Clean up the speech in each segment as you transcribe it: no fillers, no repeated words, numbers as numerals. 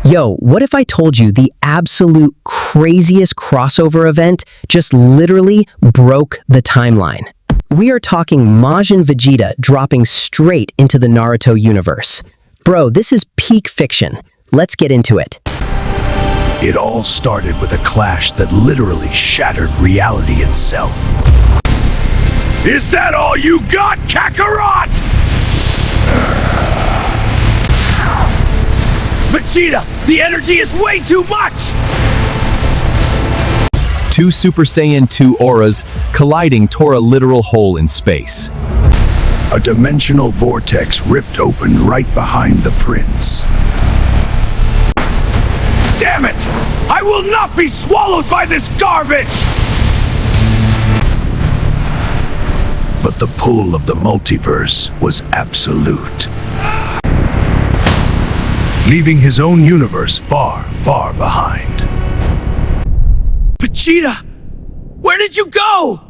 Yo, what if I told you the absolute craziest crossover event just literally broke the timeline? We are talking Majin Vegeta dropping straight into the Naruto universe. Bro, this is peak fiction. Let's get into it. It all started with a clash that literally shattered reality itself. Is that all you got, Kakarot? Vegeta, the energy is way too much! Two Super Saiyan 2 auras colliding tore a literal hole in space. A dimensional vortex ripped open right behind the prince. Damn it! I will not be swallowed by this garbage! But the pull of the multiverse was absolute. Leaving his own universe far, far behind. Vegeta! Where did you go?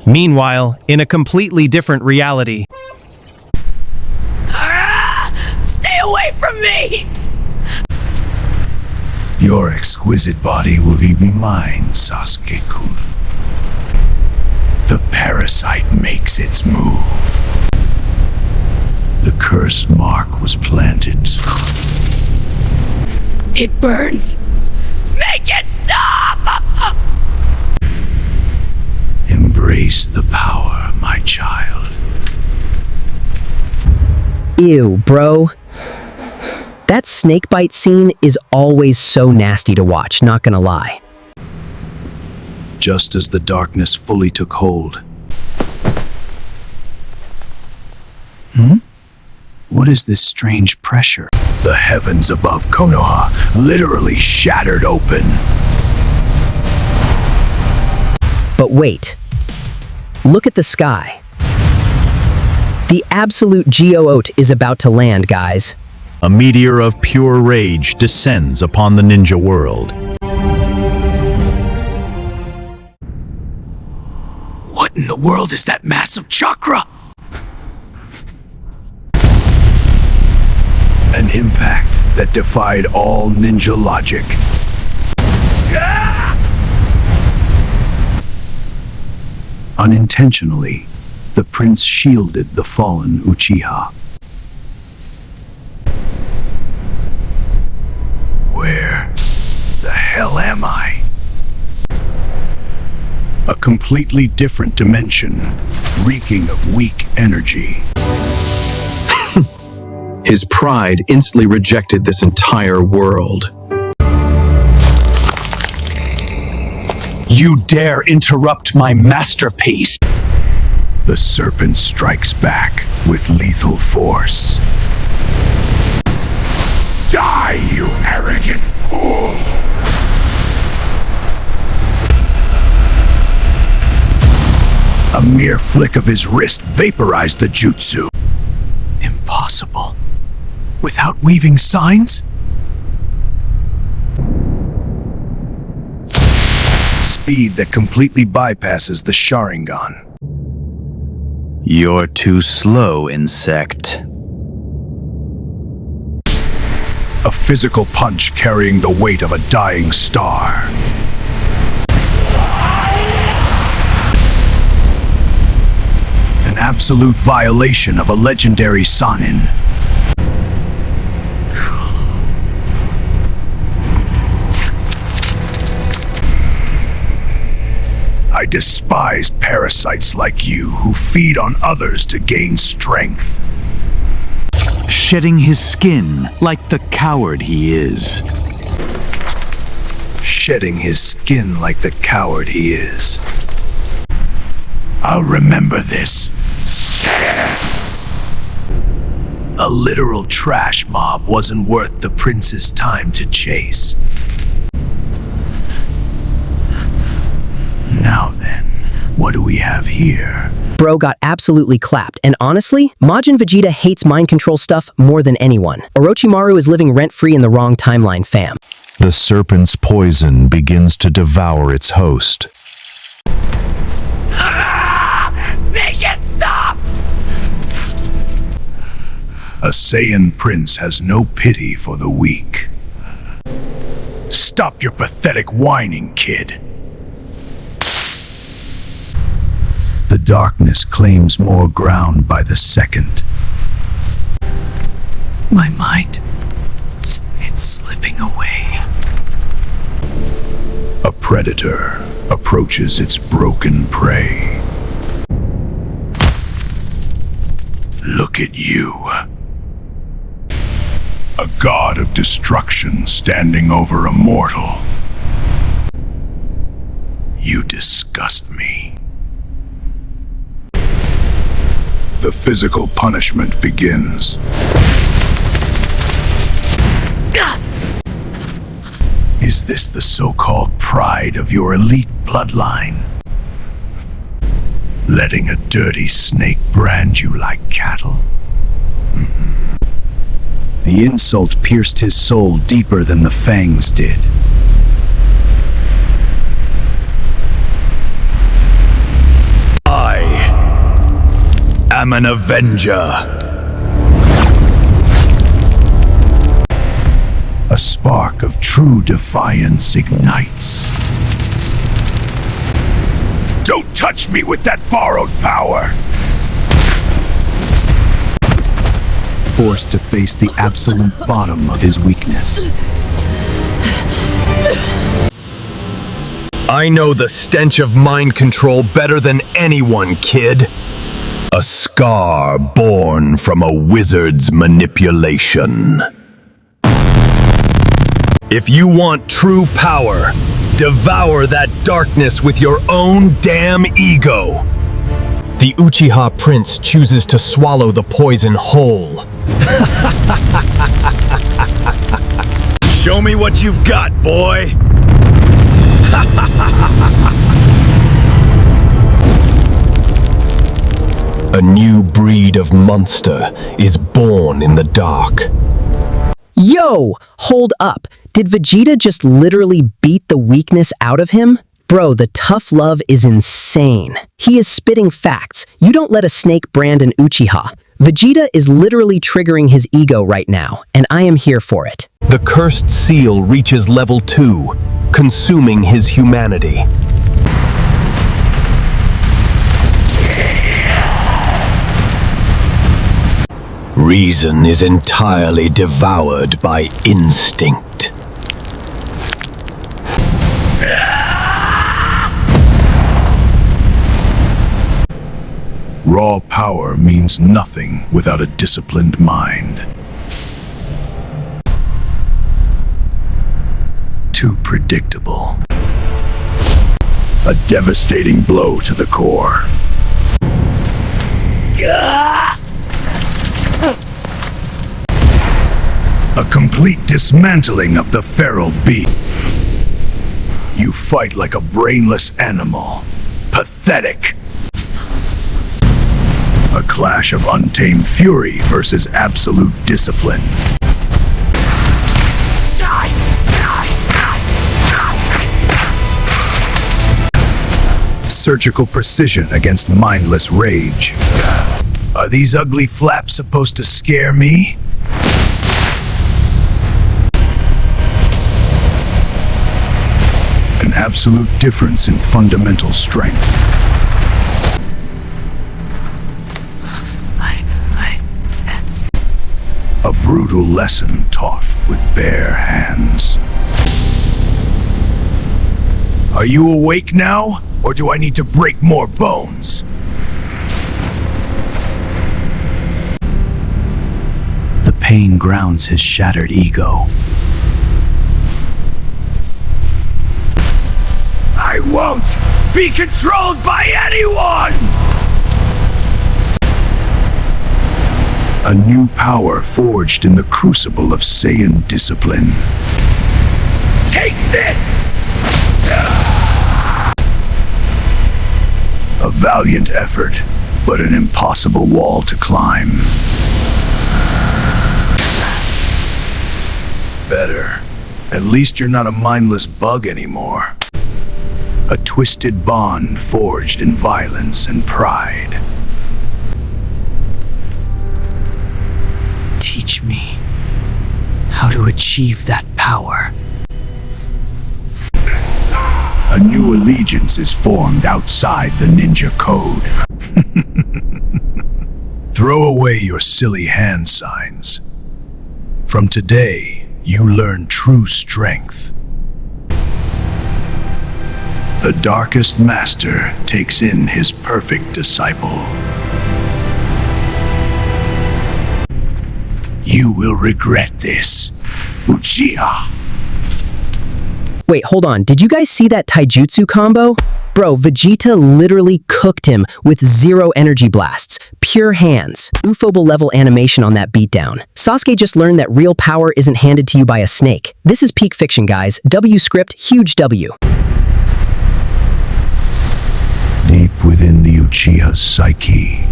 Meanwhile, in a completely different reality. Stay away from me! Your exquisite body will be mine, Sasuke-kun. The parasite makes its move. The cursed mark was planted. It burns! Make it stop! Embrace the power, my child. Ew, bro. That snakebite scene is always so nasty to watch, not gonna lie. Just as the darkness fully took hold. What is this strange pressure? The heavens above Konoha literally shattered open. But wait. Look at the sky. The absolute Geote is about to land, guys. A meteor of pure rage descends upon the ninja world. What in the world is that massive chakra? An impact that defied all ninja logic. Unintentionally, the prince shielded the fallen Uchiha. Where the hell am I? A completely different dimension, reeking of weak energy. His pride instantly rejected this entire world. You dare interrupt my masterpiece! The serpent strikes back with lethal force. Die, you arrogant fool! A mere flick of his wrist vaporized the jutsu. Impossible. Without weaving signs? Speed that completely bypasses the Sharingan. You're too slow, insect. A physical punch carrying the weight of a dying star. An absolute violation of a legendary Sannin. I despise parasites like you who feed on others to gain strength. Shedding his skin like the coward he is. Shedding his skin like the coward he is. I'll remember this. A literal trash mob wasn't worth the prince's time to chase. Now then, what do we have here? Bro got absolutely clapped, and honestly, Majin Vegeta hates mind control stuff more than anyone. Orochimaru is living rent-free in the wrong timeline, fam. The serpent's poison begins to devour its host. Make it stop! A Saiyan Prince has no pity for the weak. Stop your pathetic whining, kid. The darkness claims more ground by the second. My mind, it's slipping away. A predator approaches its broken prey. Look at you. A god of destruction standing over a mortal. You disgust me. The physical punishment begins. Yes! Is this the so-called pride of your elite bloodline? Letting a dirty snake brand you like cattle? The insult pierced his soul deeper than the fangs did. I am an Avenger. A spark of true defiance ignites. Don't touch me with that borrowed power! Forced to face the absolute bottom of his weakness. I know the stench of mind control better than anyone, kid. A scar born from a wizard's manipulation. If you want true power, devour that darkness with your own damn ego. The Uchiha prince chooses to swallow the poison whole. Show me what you've got, boy! A new breed of monster is born in the dark. Yo, hold up. Did Vegeta just literally beat the weakness out of him? Bro, the tough love is insane. He is spitting facts. You don't let a snake brand an Uchiha. Vegeta is literally triggering his ego right now, and I am here for it. The cursed seal reaches level 2, consuming his humanity. Reason is entirely devoured by instinct. Raw power means nothing without a disciplined mind. Too predictable. A devastating blow to the core. A complete dismantling of the feral beast. You fight like a brainless animal. Pathetic. A clash of untamed fury versus absolute discipline. Surgical precision against mindless rage. Are these ugly flaps supposed to scare me? An absolute difference in fundamental strength. A brutal lesson taught with bare hands. Are you awake now, or do I need to break more bones? The pain grounds his shattered ego. I won't be controlled by anyone! A new power forged in the crucible of Saiyan discipline. Take this! A valiant effort, but an impossible wall to climb. Better. At least you're not a mindless bug anymore. A twisted bond forged in violence and pride. me how to achieve that power. A new allegiance is formed outside the ninja code. Throw away your silly hand signs. From today, you learn true strength. The darkest master takes in his perfect disciple. You will regret this, Uchiha. Wait, hold on. Did you guys see that taijutsu combo? Bro, Vegeta literally cooked him with 0 energy blasts. Pure hands. Ufobal level animation on that beatdown. Sasuke just learned that real power isn't handed to you by a snake. This is peak fiction, guys. W script, huge W. Deep within the Uchiha's psyche,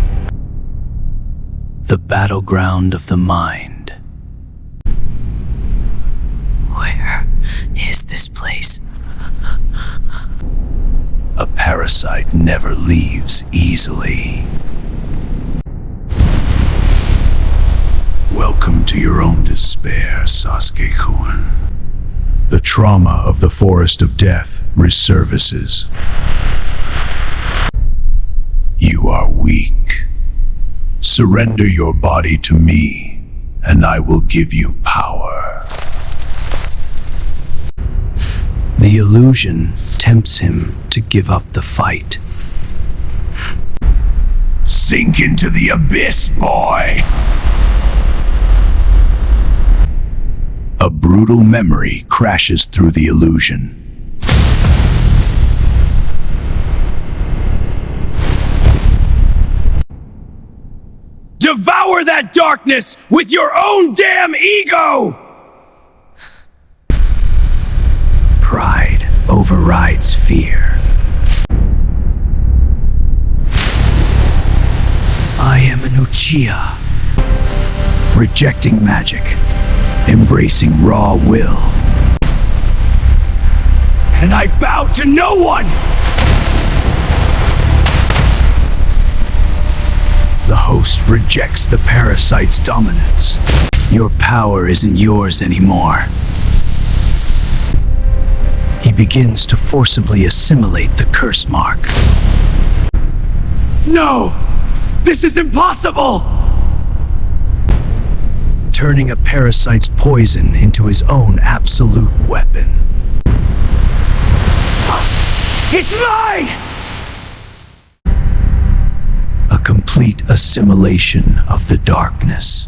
The battleground of the mind. Where is this place? a parasite never leaves easily. Welcome to your own despair, Sasuke-kun. The trauma of the Forest of Death resurfaces. You are weak. Surrender your body to me, and I will give you power. The illusion tempts him to give up the fight. Sink into the abyss, boy! A brutal memory crashes through the illusion. Devour that darkness with your own damn ego! Pride overrides fear. I am an Uchiha. Rejecting magic, embracing raw will. And I bow to no one! The host rejects the parasite's dominance. Your power isn't yours anymore. He begins to forcibly assimilate the curse mark. No! This is impossible! Turning a parasite's poison into his own absolute weapon. It's mine! A complete assimilation of the darkness.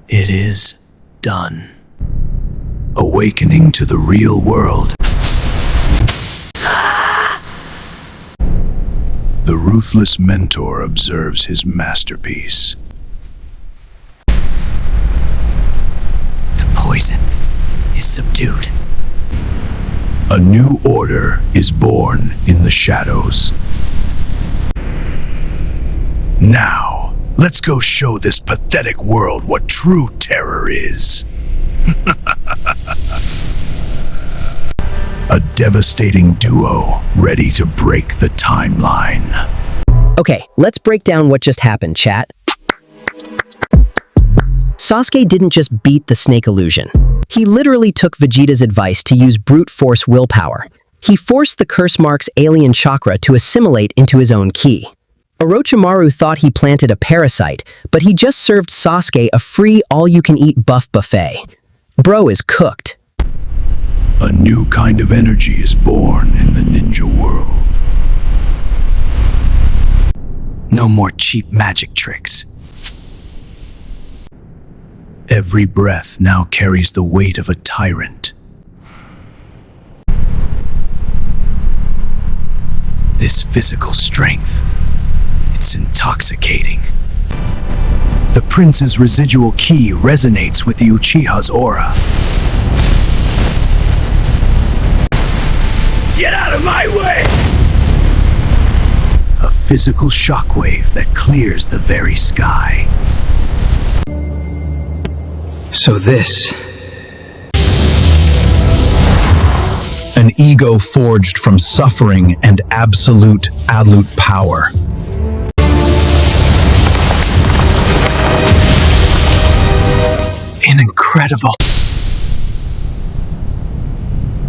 It is done. Awakening to the real world. The ruthless mentor observes his masterpiece. The poison is subdued. A new order is born in the shadows. Now, let's go show this pathetic world what true terror is. A devastating duo ready to break the timeline. Okay, let's break down what just happened, chat. Sasuke didn't just beat the snake illusion. He literally took Vegeta's advice to use brute force willpower. He forced the curse mark's alien chakra to assimilate into his own ki. Orochimaru thought he planted a parasite, but he just served Sasuke a free all-you-can-eat buff buffet. Bro is cooked. A new kind of energy is born in the ninja world. No more cheap magic tricks. Every breath now carries the weight of a tyrant. This physical strength, it's intoxicating. The prince's residual ki resonates with the Uchiha's aura. Get out of my way! A physical shockwave that clears the very sky. So this... an ego forged from suffering and absolute power. incredible.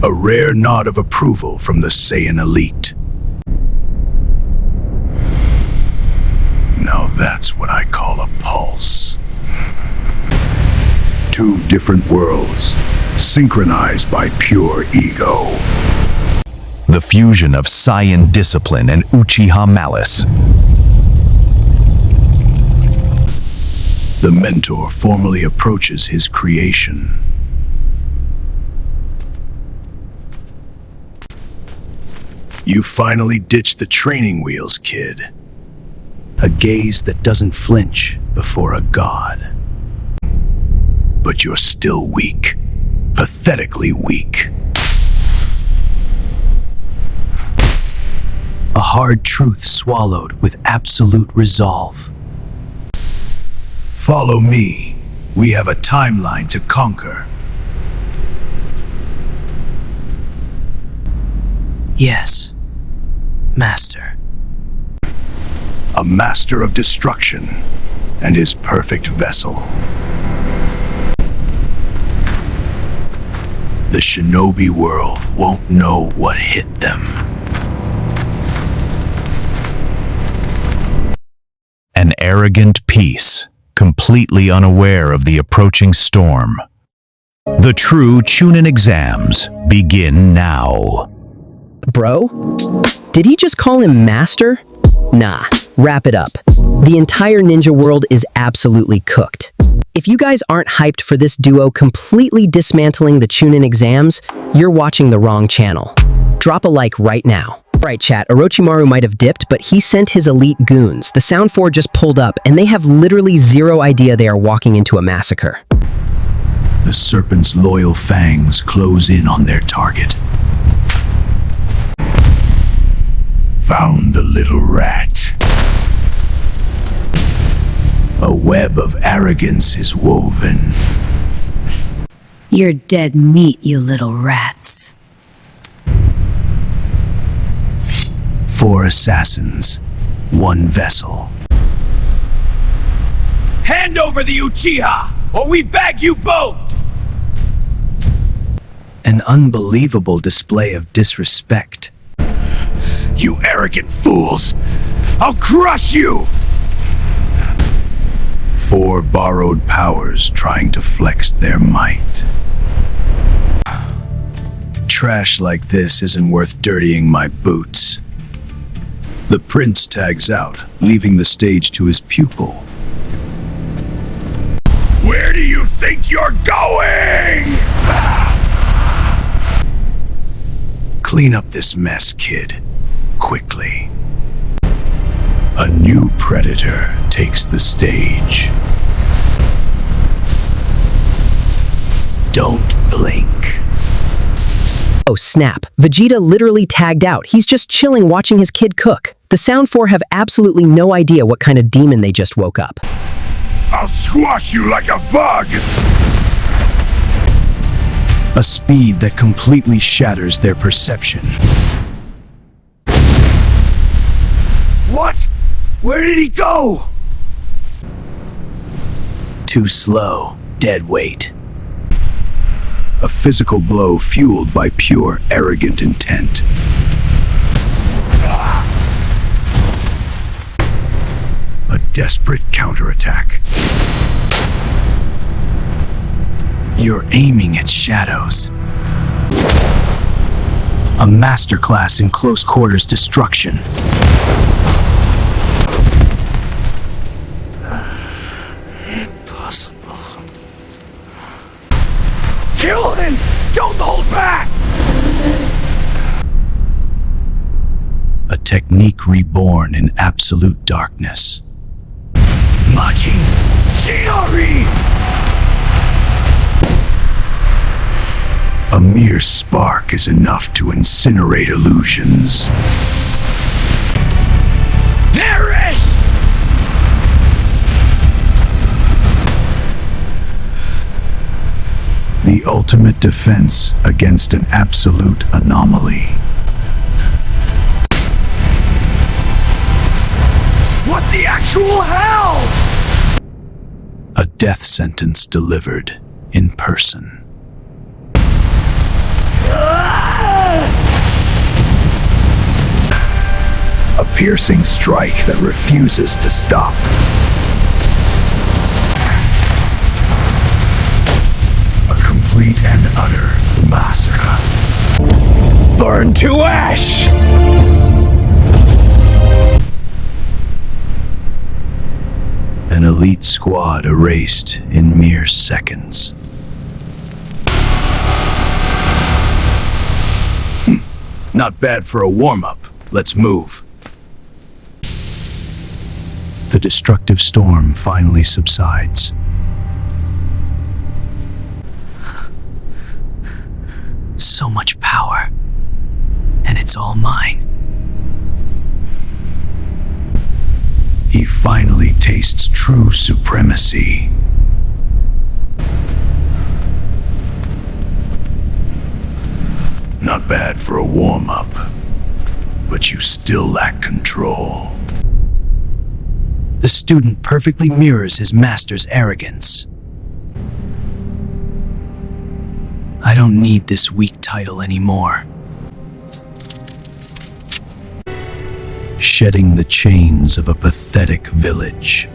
A rare nod of approval from the Saiyan elite. Now that's what I call a pulse. Two different worlds, synchronized by pure ego. The fusion of Saiyan discipline and Uchiha malice. The mentor formally approaches his creation. You finally ditched the training wheels, kid. A gaze that doesn't flinch before a god. But you're still weak. Pathetically weak. A hard truth swallowed with absolute resolve. Follow me. We have a timeline to conquer. Yes, Master. A master of destruction and his perfect vessel. The shinobi world won't know what hit them. An arrogant peace, completely unaware of the approaching storm. The true Chunin exams begin now. Bro? Did he just call him Master? Nah, wrap it up. The entire ninja world is absolutely cooked. If you guys aren't hyped for this duo completely dismantling the Chunin exams, you're watching the wrong channel. Drop a like right now. Alright chat, Orochimaru might have dipped, but he sent his elite goons. The Sound 4 just pulled up, and they have literally zero idea they are walking into a massacre. The serpent's loyal fangs close in on their target. Found the little rat. A web of arrogance is woven. You're dead meat, you little rats. 4 assassins, 1 vessel. Hand over the Uchiha, or we bag you both! An unbelievable display of disrespect. You arrogant fools! I'll crush you! 4 borrowed powers trying to flex their might. Trash like this isn't worth dirtying my boots. The prince tags out, leaving the stage to his pupil. Where do you think you're going? Clean up this mess, kid. Quickly. A new predator takes the stage. Don't blink. Oh snap, Vegeta literally tagged out. He's just chilling watching his kid cook. The Sound 4 have absolutely no idea what kind of demon they just woke up. I'll squash you like a bug! A speed that completely shatters their perception. What? Where did he go? Too slow, dead weight. A physical blow fueled by pure arrogant intent. A desperate counterattack. You're aiming at shadows. A masterclass in close quarters destruction. Impossible. Kill him! Don't hold back! A technique reborn in absolute darkness. Majin Chidori! A mere spark is enough to incinerate illusions. Perish! The ultimate defense against an absolute anomaly. What the actual hell? A death sentence delivered in person. A piercing strike that refuses to stop. A complete and utter massacre. Burn to ash! An elite squad erased in mere seconds. Not bad for a warm-up. Let's move. The destructive storm finally subsides. So much power. And it's all mine. He finally tastes true supremacy. Not bad for a warm-up, but you still lack control. The student perfectly mirrors his master's arrogance. I don't need this weak title anymore. Shedding the chains of a pathetic village.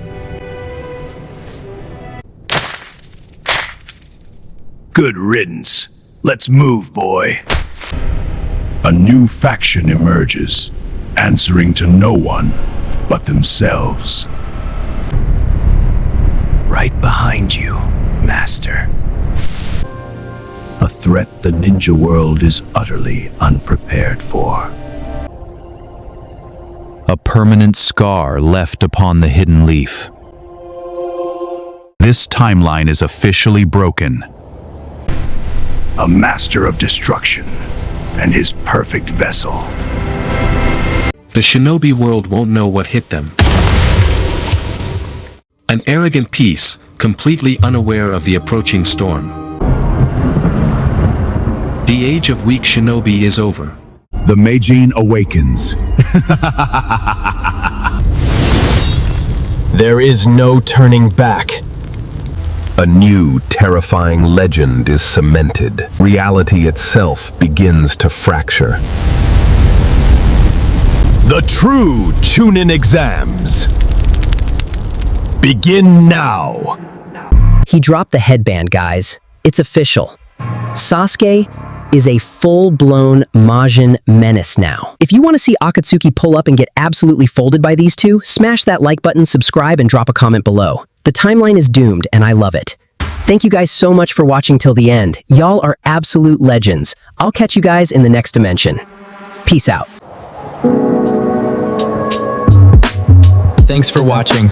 Good riddance. Let's move, boy. A new faction emerges, answering to no one but themselves. Right behind you, Master. A threat the ninja world is utterly unprepared for. A permanent scar left upon the hidden leaf. This timeline is officially broken. A master of destruction and his perfect vessel. The shinobi world won't know what hit them. An arrogant piece, completely unaware of the approaching storm. The age of weak shinobi is over. The Majin awakens. There is no turning back. A new, terrifying legend is cemented. Reality itself begins to fracture. The true Chunin exams begin now. He dropped the headband, guys. It's official. Sasuke is a full-blown Majin menace now. If you want to see Akatsuki pull up and get absolutely folded by these two, smash that like button, subscribe, and drop a comment below. The timeline is doomed, and I love it. Thank you guys so much for watching till the end. Y'all are absolute legends. I'll catch you guys in the next dimension. Peace out. Thanks for watching.